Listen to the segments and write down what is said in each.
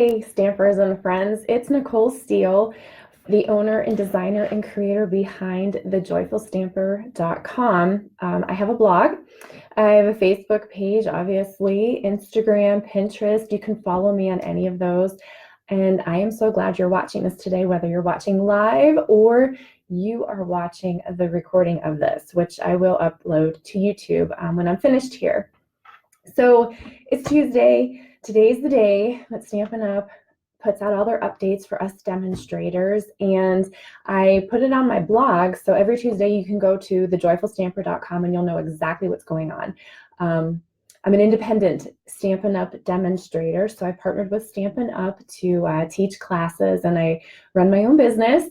Hey, Stampers and friends, it's Nicole Steele, the owner and designer and creator behind thejoyfulstamper.com. I have a blog. I have a Facebook page, obviously, Instagram, Pinterest. You can follow me on any of those. And I am so glad you're watching this today, whether you're watching live or you are watching the recording of this, which I will upload to YouTube when I'm finished here. So it's Tuesday. Today's the day that Stampin' Up! Puts out all their updates for us demonstrators, and I put it on my blog. So every Tuesday you can go to thejoyfulstamper.com and you'll know exactly what's going on. I'm an independent Stampin' Up! Demonstrator, so I partnered with Stampin' Up! To teach classes, and I run my own business.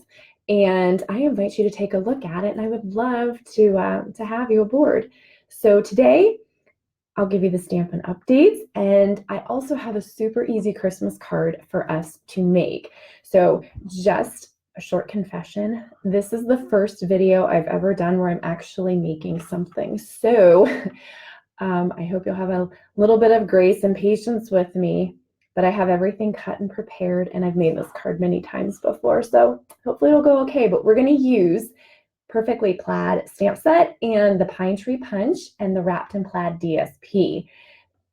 And I invite you to take a look at it, and I would love to have you aboard. So today, I'll give you the Stampin' updates, and I also have a super easy Christmas card for us to make. So just a short confession, this is the first video I've ever done where I'm actually making something. So I hope you'll have a little bit of grace and patience with me, but I have everything cut and prepared, and I've made this card many times before, so hopefully it'll go okay. But we're going to use Perfectly Plaid stamp set and the Pine Tree Punch and the Wrapped in Plaid DSP.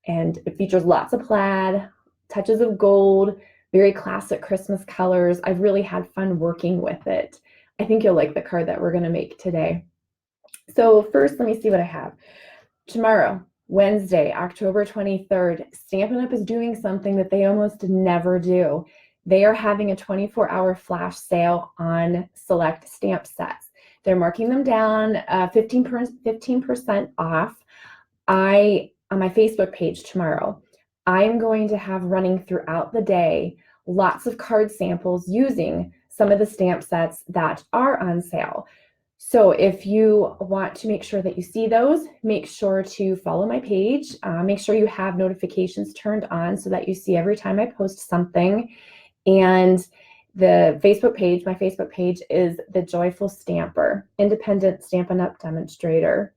And it features lots of plaid, touches of gold, very classic Christmas colors. I've really had fun working with it. I think you'll like the card that we're going to make today. So first, let me see what I have. Tomorrow, Wednesday, October 23rd, Stampin' Up! Is doing something that they almost never do. They are having a 24-hour flash sale on select stamp sets. They're marking them down 15% off. On my Facebook page tomorrow, I'm going to have running throughout the day lots of card samples using some of the stamp sets that are on sale. So if you want to make sure that you see those, make sure to follow my page. Make sure you have notifications turned on so that you see every time I post something. And the Facebook page, my Facebook page is The Joyful Stamper, independent Stampin' Up! Demonstrator.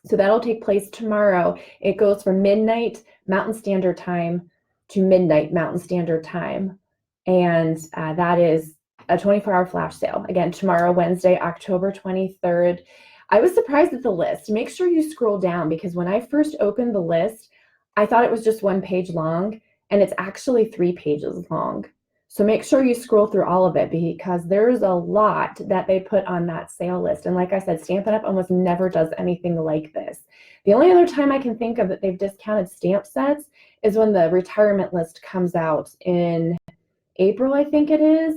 So that'll take place tomorrow. It goes from midnight Mountain Standard Time to midnight Mountain Standard Time. And that is a 24-hour flash sale. Again, tomorrow, Wednesday, October 23rd. I was surprised at the list. Make sure you scroll down, because when I first opened the list, I thought it was just 1 page long, and it's actually 3 pages long. So make sure you scroll through all of it, because there's a lot that they put on that sale list. And like I said, Stampin' Up! Almost never does anything like this. The only other time I can think of that they've discounted stamp sets is when the retirement list comes out in April, I think it is,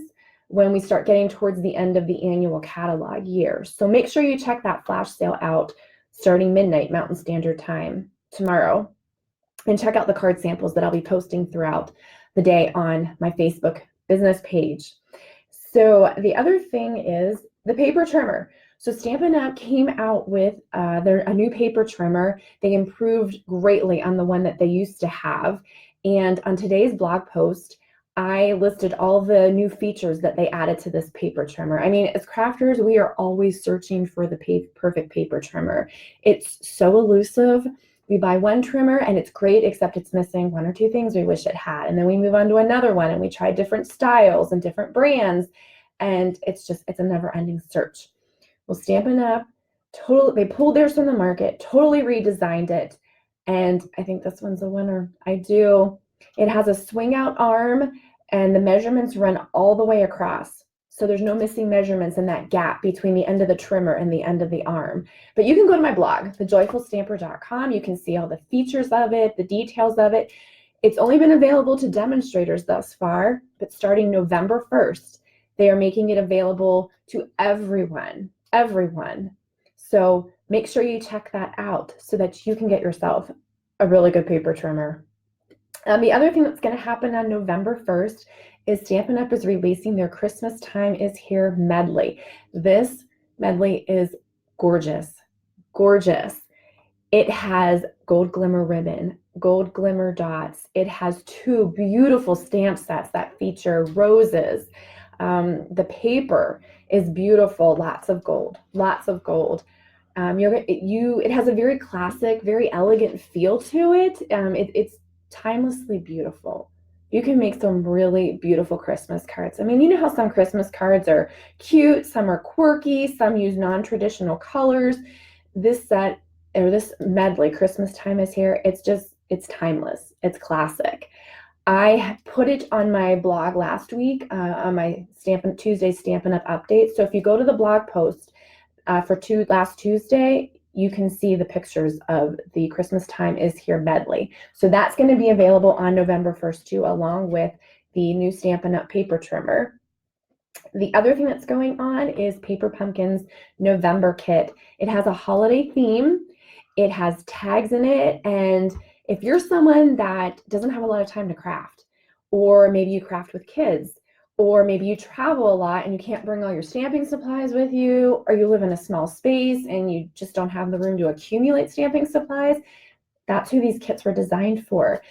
when we start getting towards the end of the annual catalog year. So make sure you check that flash sale out starting midnight Mountain Standard Time tomorrow. And check out the card samples that I'll be posting throughout the day on my Facebook business page. So the other thing is the paper trimmer. So Stampin' Up! Came out with a new paper trimmer. They improved greatly on the one that they used to have. And on today's blog post, I listed all the new features that they added to this paper trimmer. I mean, as crafters, we are always searching for the perfect paper trimmer. It's so elusive. We buy one trimmer and it's great, except it's missing 1 or 2 things we wish it had. And then we move on to another one and we try different styles and different brands. And it's a never-ending search. Well, Stampin' Up! They pulled theirs from the market, totally redesigned it. And I think this one's a winner. I do. It has a swing out arm and the measurements run all the way across. So there's no missing measurements in that gap between the end of the trimmer and the end of the arm. But you can go to my blog, thejoyfulstamper.com. You can see all the features of it, the details of it. It's only been available to demonstrators thus far, but starting November 1st, they are making it available to everyone. So make sure you check that out so that you can get yourself a really good paper trimmer. The other thing that's going to happen on November 1st is Stampin' Up! Is releasing their Christmas Time Is Here medley. This medley is gorgeous, gorgeous. It has gold glimmer ribbon, gold glimmer dots. It has 2 beautiful stamp sets that feature roses. The paper is beautiful, lots of gold, lots of gold. It has a very classic, very elegant feel to it. It's timelessly beautiful. you can make some really beautiful Christmas cards. I mean, you know how some Christmas cards are cute, some are quirky, some use non-traditional colors. This set, or this medley, Christmas Time Is Here, it's timeless. It's classic. I put it on my blog last week on my Tuesday Stampin' Up! Update. So if you go to the blog post for last Tuesday, you can see the pictures of the Christmas Time Is Here medley. So that's going to be available on November 1st too, along with the new Stampin' Up! Paper trimmer. The other thing that's going on is Paper Pumpkin's November kit. It has a holiday theme. It has tags in it, and if you're someone that doesn't have a lot of time to craft, or maybe you craft with kids, or maybe you travel a lot and you can't bring all your stamping supplies with you, or you live in a small space and you just don't have the room to accumulate stamping supplies, that's who these kits were designed for.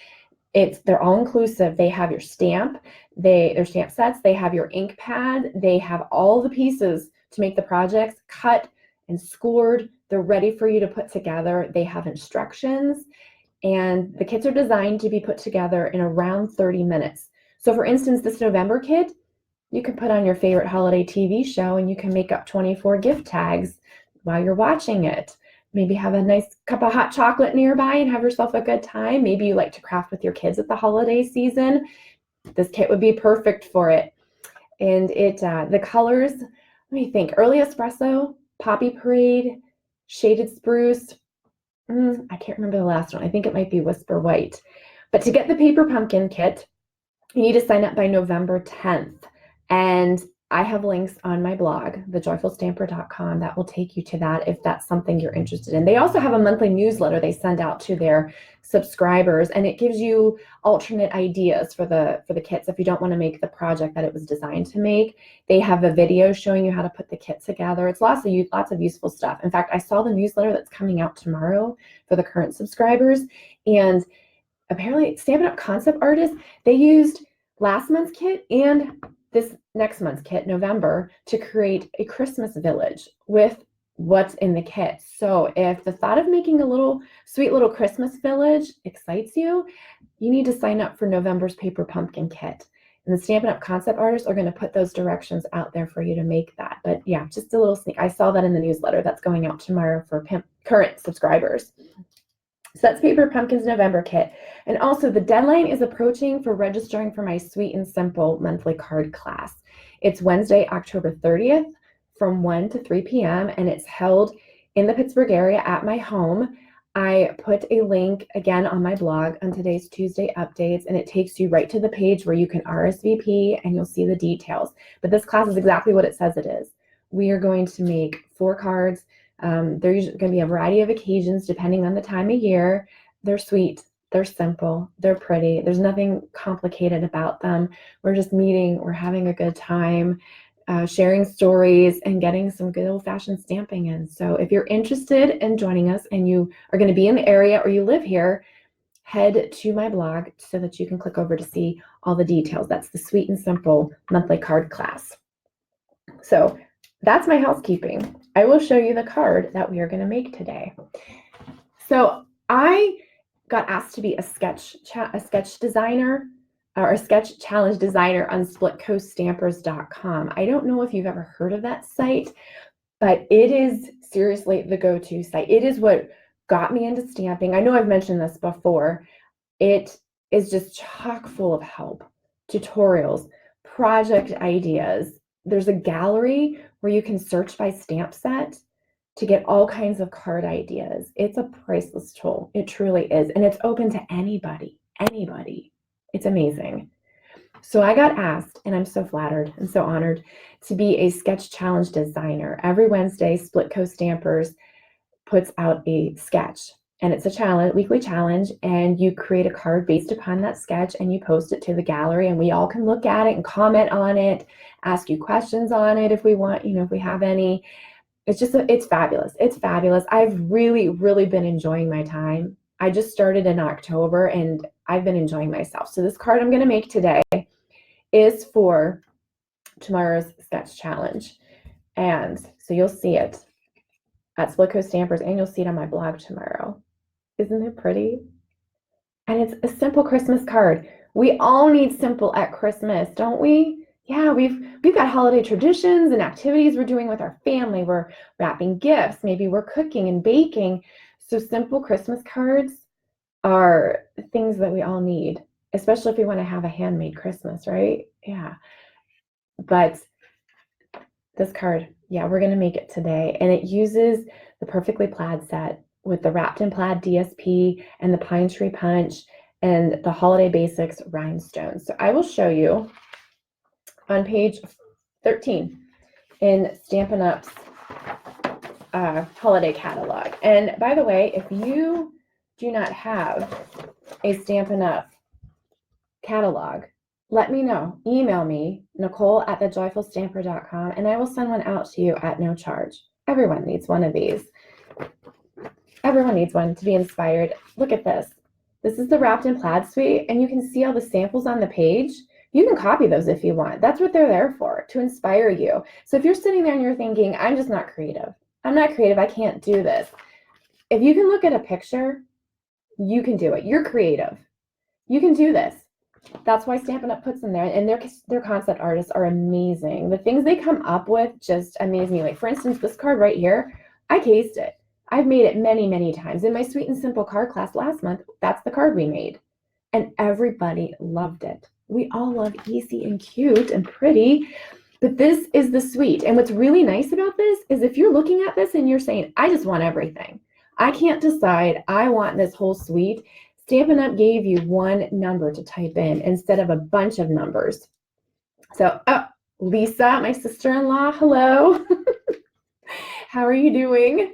They're all inclusive. They have your stamp, they're stamp sets, they have your ink pad, they have all the pieces to make the projects cut and scored. They're ready for you to put together. They have instructions, and the kits are designed to be put together in around 30 minutes. So for instance, this November kit, you can put on your favorite holiday TV show and you can make up 24 gift tags while you're watching it. Maybe have a nice cup of hot chocolate nearby and have yourself a good time. Maybe you like to craft with your kids at the holiday season. This kit would be perfect for it. And the colors, let me think, Early Espresso, Poppy Parade, Shaded Spruce. I can't remember the last one. I think it might be Whisper White. But to get the Paper Pumpkin kit, you need to sign up by November 10th. And I have links on my blog, thejoyfulstamper.com, that will take you to that if that's something you're interested in. They also have a monthly newsletter they send out to their subscribers, and it gives you alternate ideas for the kits if you don't want to make the project that it was designed to make. They have a video showing you how to put the kit together. It's lots of useful stuff. In fact, I saw the newsletter that's coming out tomorrow for the current subscribers, and apparently Stampin' Up! Concept artists, they used last month's kit and this next month's kit, November, to create a Christmas village with what's in the kit. So if the thought of making a sweet little Christmas village excites you, you need to sign up for November's Paper Pumpkin kit. And the Stampin' Up! Concept artists are going to put those directions out there for you to make that. But yeah, just a little sneak. I saw that in the newsletter that's going out tomorrow for current subscribers. So that's Paper Pumpkin's November kit. And also the deadline is approaching for registering for my Sweet and Simple monthly card class. It's Wednesday, October 30th from 1 to 3 p.m. and it's held in the Pittsburgh area at my home. I put a link again on my blog on today's Tuesday updates, and it takes you right to the page where you can RSVP and you'll see the details. But this class is exactly what it says it is. We are going to make 4 cards. They're usually going to be a variety of occasions depending on the time of year. They're sweet, they're simple, they're pretty. There's nothing complicated about them. We're just meeting, we're having a good time, sharing stories, and getting some good old-fashioned stamping in. So if you're interested in joining us and you are going to be in the area or you live here, head to my blog so that you can click over to see all the details. That's the Sweet and Simple monthly card class. So that's my housekeeping. I will show you the card that we are going to make today. So I got asked to be a sketch designer or a sketch challenge designer on splitcoaststampers.com. I don't know if you've ever heard of that site, but it is seriously the go-to site. It is what got me into stamping. I know I've mentioned this before. It is just chock full of help, tutorials, project ideas. There's a gallery where you can search by stamp set to get all kinds of card ideas. It's a priceless tool. It truly is. And it's open to anybody. It's amazing. So I got asked, and I'm so flattered and so honored, to be a sketch challenge designer. Every Wednesday, Split Coast Stampers puts out a sketch. And it's a weekly challenge, and you create a card based upon that sketch and you post it to the gallery, and we all can look at it and comment on it, ask you questions on it if we want, if we have any. It's fabulous. It's fabulous. I've really, really been enjoying my time. I just started in October and I've been enjoying myself. So this card I'm going to make today is for tomorrow's sketch challenge. And so you'll see it at Split Coast Stampers, and you'll see it on my blog tomorrow. Isn't it pretty? And it's a simple Christmas card We all need simple at Christmas, don't we? Yeah, we've got holiday traditions and activities we're doing with our family. We're wrapping gifts, maybe we're cooking and baking. So simple Christmas cards are things that we all need, especially if we want to have a handmade Christmas, right? Yeah. But this card, yeah, we're going to make it today. And it uses the Perfectly Plaid set with the Wrapped in Plaid DSP and the Pine Tree Punch and the Holiday Basics rhinestones. So I will show you on page 13 in Stampin' Up's holiday catalog. And by the way, if you do not have a Stampin' Up catalog, let me know. Email me, Nicole@thejoyfulstamper.com, and I will send one out to you at no charge. Everyone needs one of these. Everyone needs one to be inspired. Look at this. This is the Wrapped in Plaid suite, and you can see all the samples on the page. You can copy those if you want. That's what they're there for, to inspire you. So if you're sitting there and you're thinking, I'm just not creative. I'm not creative. I can't do this. If you can look at a picture, you can do it. You're creative. You can do this. That's why Stampin' Up puts them there, and their concept artists are amazing. The things they come up with just amaze me. Like, for instance, this card right here, I cased it. I've made it many, many times. In my Sweet and Simple card class last month, that's the card we made, and everybody loved it. We all love easy and cute and pretty, but this is the sweet. And what's really nice about this is if you're looking at this and you're saying, I just want everything. I can't decide. I want this whole suite. Stampin' Up gave you one number to type in instead of a bunch of numbers. So, oh, Lisa, my sister-in-law, hello. How are you doing?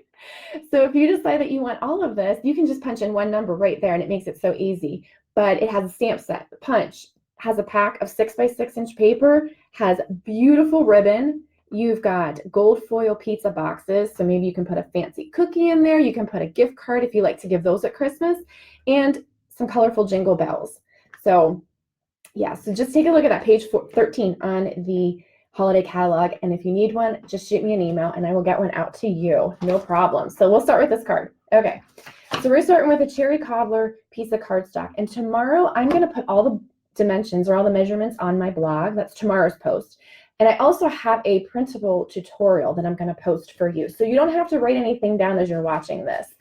So if you decide that you want all of this, you can just punch in one number right there, and it makes it so easy. But it has a stamp set, punch, has a pack of 6 by 6 inch paper, has beautiful ribbon. You've got gold foil pizza boxes, so maybe you can put a fancy cookie in there. You can put a gift card if you like to give those at Christmas, and some colorful jingle bells. So yeah, so just take a look at that page 13 on the holiday catalog, and if you need one, just shoot me an email and I will get one out to you. No problem. So we'll start with this card. Okay, so we're starting with a cherry cobbler piece of cardstock, and tomorrow I'm going to put all the dimensions or all the measurements on my blog. That's tomorrow's post. And I also have a printable tutorial that I'm going to post for you. So you don't have to write anything down as you're watching this.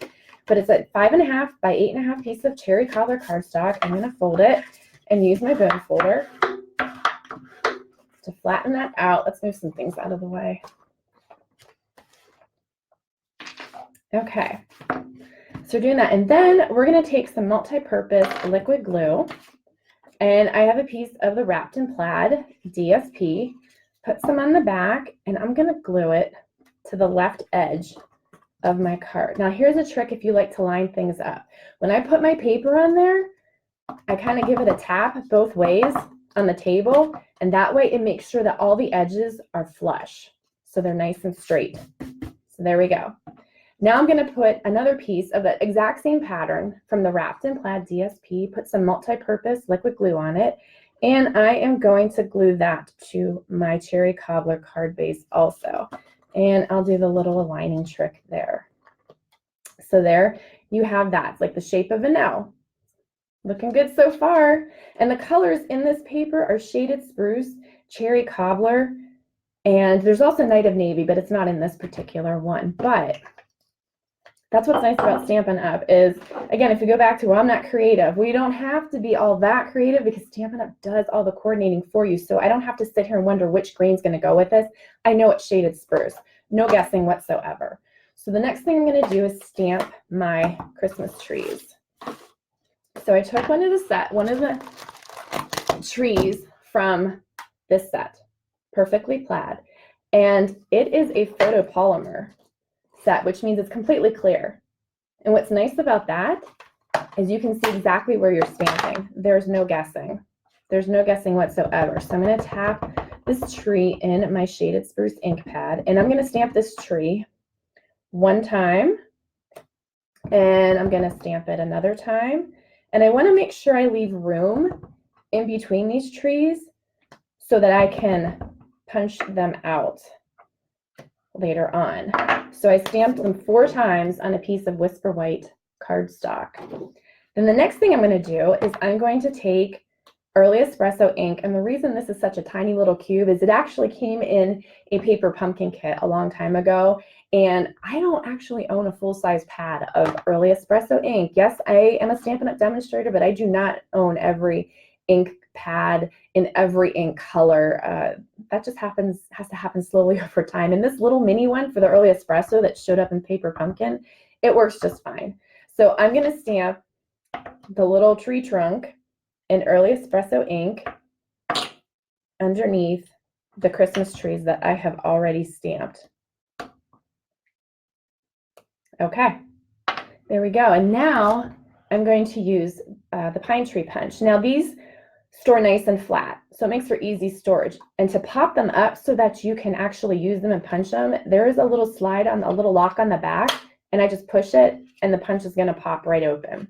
But it's a 5.5 by 8.5 piece of cherry cobbler cardstock. I'm going to fold it and use my bone folder to flatten that out. Let's move some things out of the way. Okay, so we're doing that. And then we're going to take some multi-purpose liquid glue. And I have a piece of the Wrapped in Plaid DSP. Put some on the back, and I'm going to glue it to the left edge of my card. Now here's a trick if you like to line things up. When I put my paper on there, I kind of give it a tap both ways on the table, and that way it makes sure that all the edges are flush, so they're nice and straight. So there we go. Now I'm going to put another piece of the exact same pattern from the Wrapped in Plaid DSP, put some multi-purpose liquid glue on it, and I am going to glue that to my cherry cobbler card base also. And I'll do the little aligning trick there. So there you have that. It's like the shape of an L. Looking good so far. And the colors in this paper are Shaded Spruce, Cherry Cobbler, and there's also Night of Navy, but it's not in this particular one. But that's what's nice about Stampin' Up is, again, if you go back to, well, I'm not creative, we don't have to be all that creative because Stampin' Up does all the coordinating for you. So I don't have to sit here and wonder which green's going to go with this. I know it's Shaded Spruce. No guessing whatsoever. So the next thing I'm going to do is stamp my Christmas trees. So I took one of the trees from this set, Perfectly Plaid, and it is a photopolymer set, which means it's completely clear. And what's nice about that is you can see exactly where you're stamping. There's no guessing. There's no guessing whatsoever. So I'm going to tap this tree in my Shaded Spruce ink pad, and I'm going to stamp this tree one time, and I'm going to stamp it another time. And I want to make sure I leave room in between these trees so that I can punch them out later on. So I stamped them 4 times on a piece of Whisper White cardstock. Then the next thing I'm going to do is I'm going to take Early Espresso ink. And the reason this is such a tiny little cube is it actually came in a paper pumpkin kit a long time ago. And I don't actually own a full-size pad of Early Espresso ink. Yes, I am a Stampin' Up! Demonstrator, but I do not own every ink pad in every ink color. That just has to happen slowly over time. And this little mini one for the Early Espresso that showed up in paper pumpkin, it works just fine. So I'm going to stamp the little tree trunk in Early Espresso ink underneath the Christmas trees that I have already stamped. Okay, there we go. And now I'm going to use the pine tree punch. Now these store nice and flat, so it makes for easy storage. And to pop them up so that you can actually use them and punch them, there is a little slide on a little lock on the back, and I just push it and the punch is going to pop right open.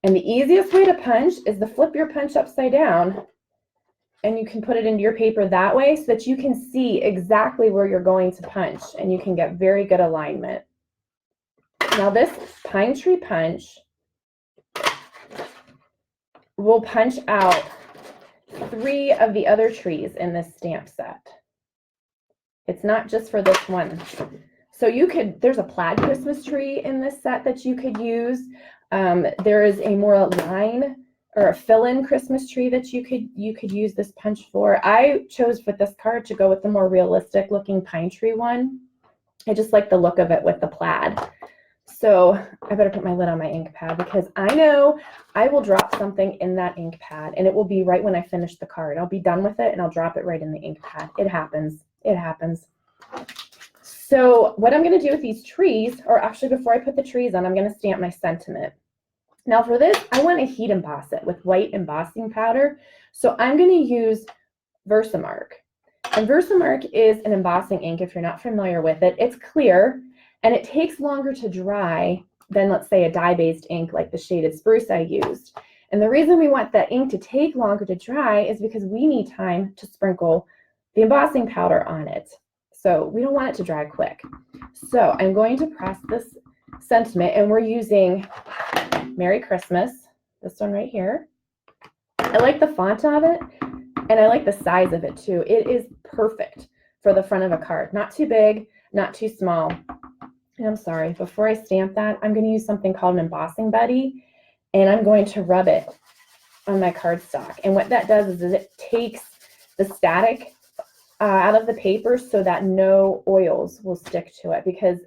And the easiest way to punch is to flip your punch upside down, and you can put it into your paper that way so that you can see exactly where you're going to punch and you can get very good alignment. Now this pine tree punch will punch out 3 of the other trees in this stamp set. It's not just for this one. So there's a plaid Christmas tree in this set that you could use. There is a more line or a fill-in Christmas tree that you could use this punch for. I chose for this card to go with the more realistic looking pine tree one. I just like the look of it with the plaid. So I better put my lid on my ink pad because I know I will drop something in that ink pad and it will be right when I finish the card. I'll be done with it and I'll drop it right in the ink pad. It happens. It happens. So what I'm going to do with these trees, or actually before I put the trees on, I'm going to stamp my sentiment. Now for this, I want to heat emboss it with white embossing powder. So I'm going to use Versamark. And Versamark is an embossing ink if you're not familiar with it. It's clear and it takes longer to dry than, let's say, a dye-based ink like the shaded spruce I used. And the reason we want that ink to take longer to dry is because we need time to sprinkle the embossing powder on it. So we don't want it to dry quick. So I'm going to press this sentiment, and we're using Merry Christmas, this one right here. I like the font of it, and I like the size of it too. It is perfect for the front of a card. Not too big, not too small. And I'm sorry, before I stamp that, I'm going to use something called an embossing buddy, and I'm going to rub it on my cardstock. And what that does is it takes the static out of the paper so that no oils will stick to it, because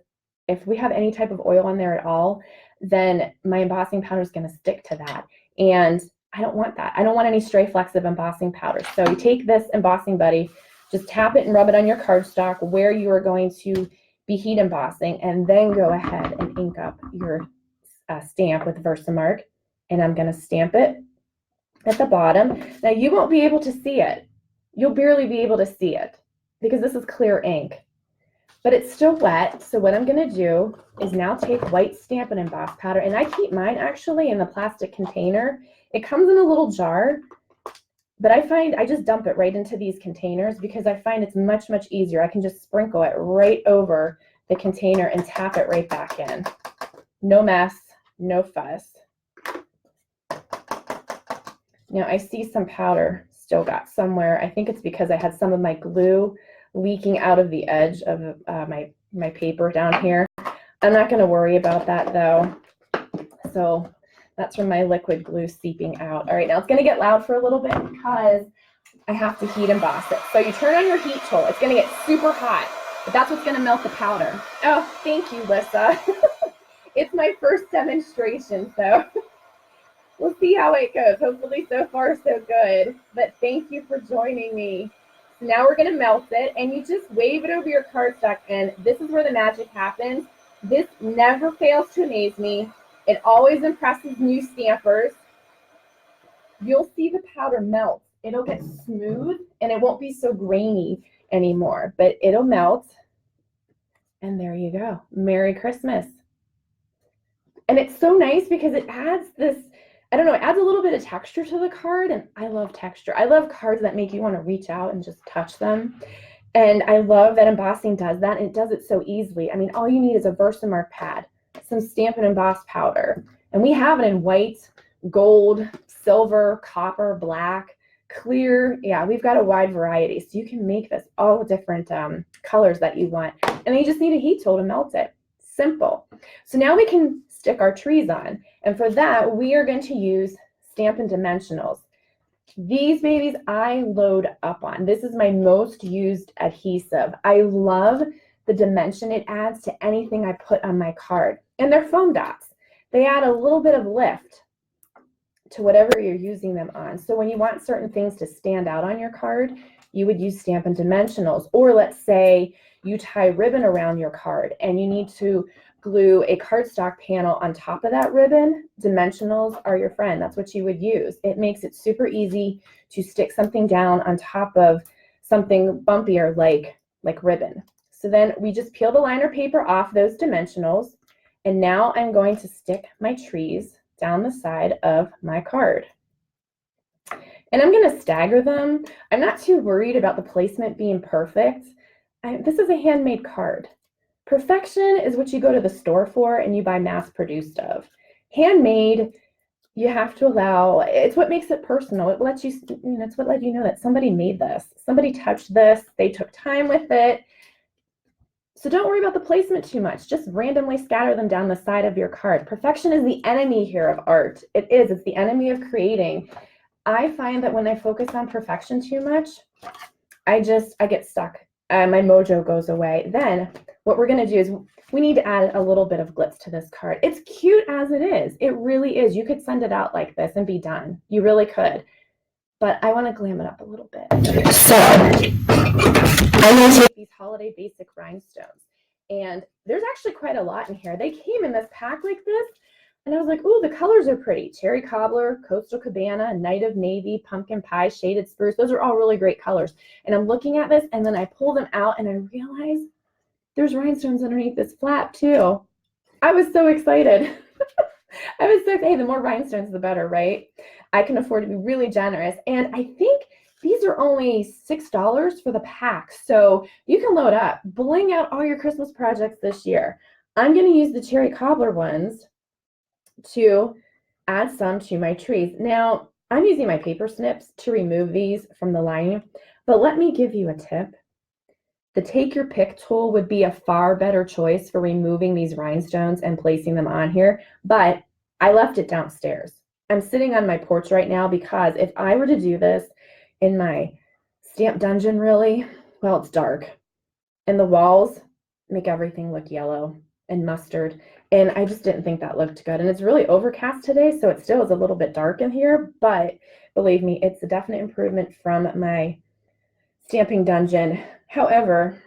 if we have any type of oil on there at all, then my embossing powder is going to stick to that. And I don't want that. I don't want any stray flecks of embossing powder. So you take this embossing buddy, just tap it and rub it on your cardstock where you are going to be heat embossing, and then go ahead and ink up your stamp with Versamark. And I'm going to stamp it at the bottom. Now you won't be able to see it. You'll barely be able to see it because this is clear ink, but it's still wet. So what I'm going to do is now take white Stampin' Emboss powder, and I keep mine actually in the plastic container. It comes in a little jar, but I find I just dump it right into these containers because I find it's much, much easier. I can just sprinkle it right over the container and tap it right back in. No mess, no fuss. Now I see some powder still got somewhere. I think it's because I had some of my glue leaking out of the edge of my paper down here. I'm not going to worry about that though. So that's from my liquid glue seeping out. All right, now it's going to get loud for a little bit because I have to heat emboss it. So you turn on your heat tool. It's going to get super hot, but that's what's going to melt the powder. Oh, thank you, Lissa. It's my first demonstration, so we'll see how it goes. Hopefully so far so good, but thank you for joining me. So now we're going to melt it, and you just wave it over your cardstock, and this is where the magic happens. This never fails to amaze me. It always impresses new stampers. You'll see the powder melt. It'll get smooth, and it won't be so grainy anymore, but it'll melt, and there you go. Merry Christmas. And it's so nice because it adds this, I don't know, it adds a little bit of texture to the card, and I love texture. I love cards that make you want to reach out and just touch them. And I love that embossing does that, and it does it so easily. I mean, all you need is a Versamark pad, some Stampin' Emboss powder, and we have it in white, gold, silver, copper, black, clear. Yeah, we've got a wide variety. So you can make this all different colors that you want. And then you just need a heat tool to melt it. Simple. So now we can stick our trees on. And for that, we are going to use Stampin' Dimensionals. These babies I load up on. This is my most used adhesive. I love the dimension it adds to anything I put on my card. And they're foam dots. They add a little bit of lift to whatever you're using them on. So when you want certain things to stand out on your card, you would use Stampin' Dimensionals. Or let's say you tie ribbon around your card and you need to glue a cardstock panel on top of that ribbon. Dimensionals are your friend. That's what you would use. It makes it super easy to stick something down on top of something bumpier like ribbon. So then we just peel the liner paper off those dimensionals. And now I'm going to stick my trees down the side of my card. And I'm going to stagger them. I'm not too worried about the placement being perfect. This is a handmade card. Perfection is what you go to the store for and you buy mass-produced of. Handmade, you have to allow, it's what makes it personal. It lets you, it's what lets you know that somebody made this. Somebody touched this. They took time with it. So don't worry about the placement too much. Just randomly scatter them down the side of your card. Perfection is the enemy here of art. It is. It's the enemy of creating. I find that when I focus on perfection too much, I get stuck. My mojo goes away. Then what we're going to do is we need to add a little bit of glitz to this card. It's cute as it is. It really is. You could send it out like this and be done. You really could. But I want to glam it up a little bit. So I'm going to take these holiday basic rhinestones. And there's actually quite a lot in here. They came in this pack like this. And I was like, ooh, the colors are pretty. Cherry Cobbler, Coastal Cabana, Night of Navy, Pumpkin Pie, Shaded Spruce. Those are all really great colors. And I'm looking at this, and then I pull them out, and I realize there's rhinestones underneath this flap, too. I was so excited. I was so, hey, the more rhinestones, the better, right? I can afford to be really generous. And I think these are only $6 for the pack. So you can load up. Bling out all your Christmas projects this year. I'm going to use the Cherry Cobbler ones to add some to my trees. Now, I'm using my paper snips to remove these from the lining, but let me give you a tip. The Take Your Pick tool would be a far better choice for removing these rhinestones and placing them on here, but I left it downstairs. I'm sitting on my porch right now because if I were to do this in my stamp dungeon, really, well, it's dark, and the walls make everything look yellow and mustard. And I just didn't think that looked good. And it's really overcast today, so it still is a little bit dark in here, but believe me, it's a definite improvement from my stamping dungeon. However,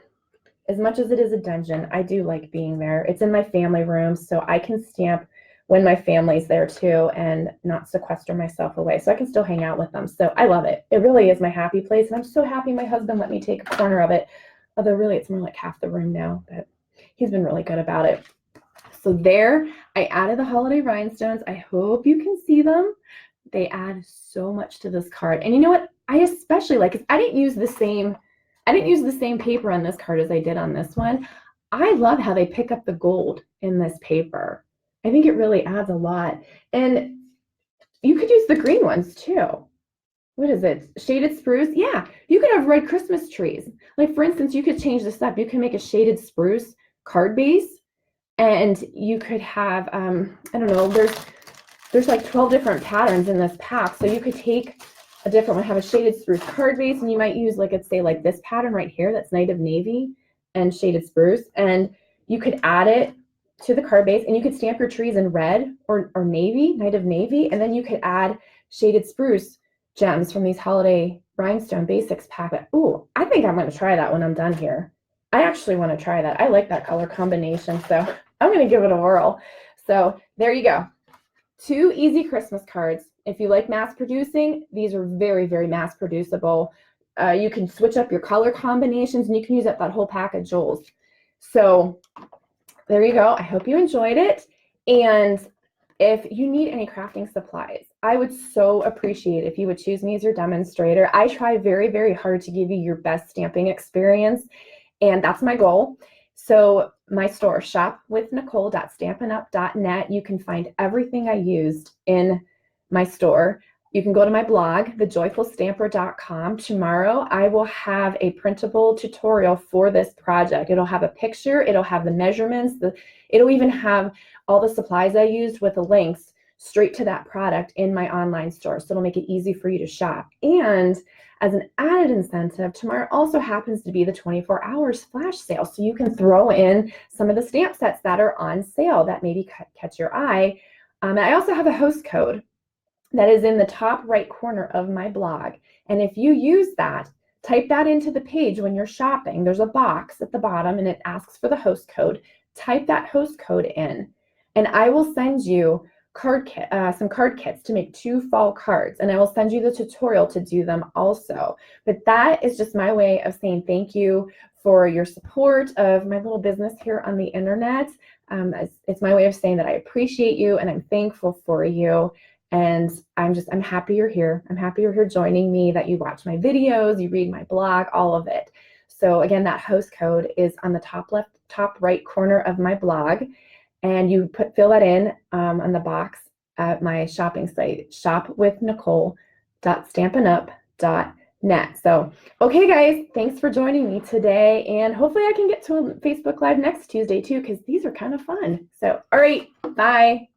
as much as it is a dungeon, I do like being there. It's in my family room, so I can stamp when my family's there too and not sequester myself away. So I can still hang out with them. So I love it. It really is my happy place. And I'm so happy my husband let me take a corner of it. Although really it's more like half the room now, but he's been really good about it. So there, I added the holiday rhinestones. I hope you can see them. They add so much to this card. And you know what? I especially like, because I didn't use the same paper on this card as I did on this one. I love how they pick up the gold in this paper. I think it really adds a lot. And you could use the green ones too. What is it? Shaded spruce? Yeah, you could have red Christmas trees. Like for instance, you could change this up. You can make a shaded spruce card base. And you could have, I don't know, there's like 12 different patterns in this pack. So you could take a different one, have a shaded spruce card base, and you might use, like, let's say like this pattern right here, that's Night of Navy and Shaded Spruce. And you could add it to the card base, and you could stamp your trees in red or navy, Night of Navy, and then you could add Shaded Spruce gems from these holiday rhinestone basics pack. Ooh, I think I'm going to try that when I'm done here. I actually want to try that. I like that color combination, so I'm going to give it a whirl. So there you go. 2 easy Christmas cards. If you like mass producing, these are very, very mass producible. You can switch up your color combinations, and you can use up that whole pack of jewels. So there you go. I hope you enjoyed it. And if you need any crafting supplies, I would so appreciate if you would choose me as your demonstrator. I try very, very hard to give you your best stamping experience, and that's my goal. So my store, shopwithnicole.stampinup.net, you can find everything I used in my store, you can go to my blog, thejoyfulstamper.com. Tomorrow, I will have a printable tutorial for this project. It'll have a picture, it'll have the measurements, it'll even have all the supplies I used with the links straight to that product in my online store. So it'll make it easy for you to shop. And as an added incentive, tomorrow also happens to be the 24 hours flash sale. So you can throw in some of the stamp sets that are on sale that maybe catch your eye. And I also have a host code that is in the top right corner of my blog. And if you use that, type that into the page when you're shopping. There's a box at the bottom and it asks for the host code. Type that host code in, and I will send you some card kits to make 2 fall cards, and I will send you the tutorial to do them also. But that is just my way of saying thank you for your support of my little business here on the internet. It's my way of saying that I appreciate you and I'm thankful for you. And I'm happy you're here. I'm happy you're here joining me, that you watch my videos, you read my blog, all of it. So again, that host code is on the top right corner of my blog. And you fill that in on the box at my shopping site, shopwithnicole.stampinup.net. So, okay, guys, thanks for joining me today. And hopefully I can get to a Facebook Live next Tuesday too, because these are kind of fun. So, all right, bye.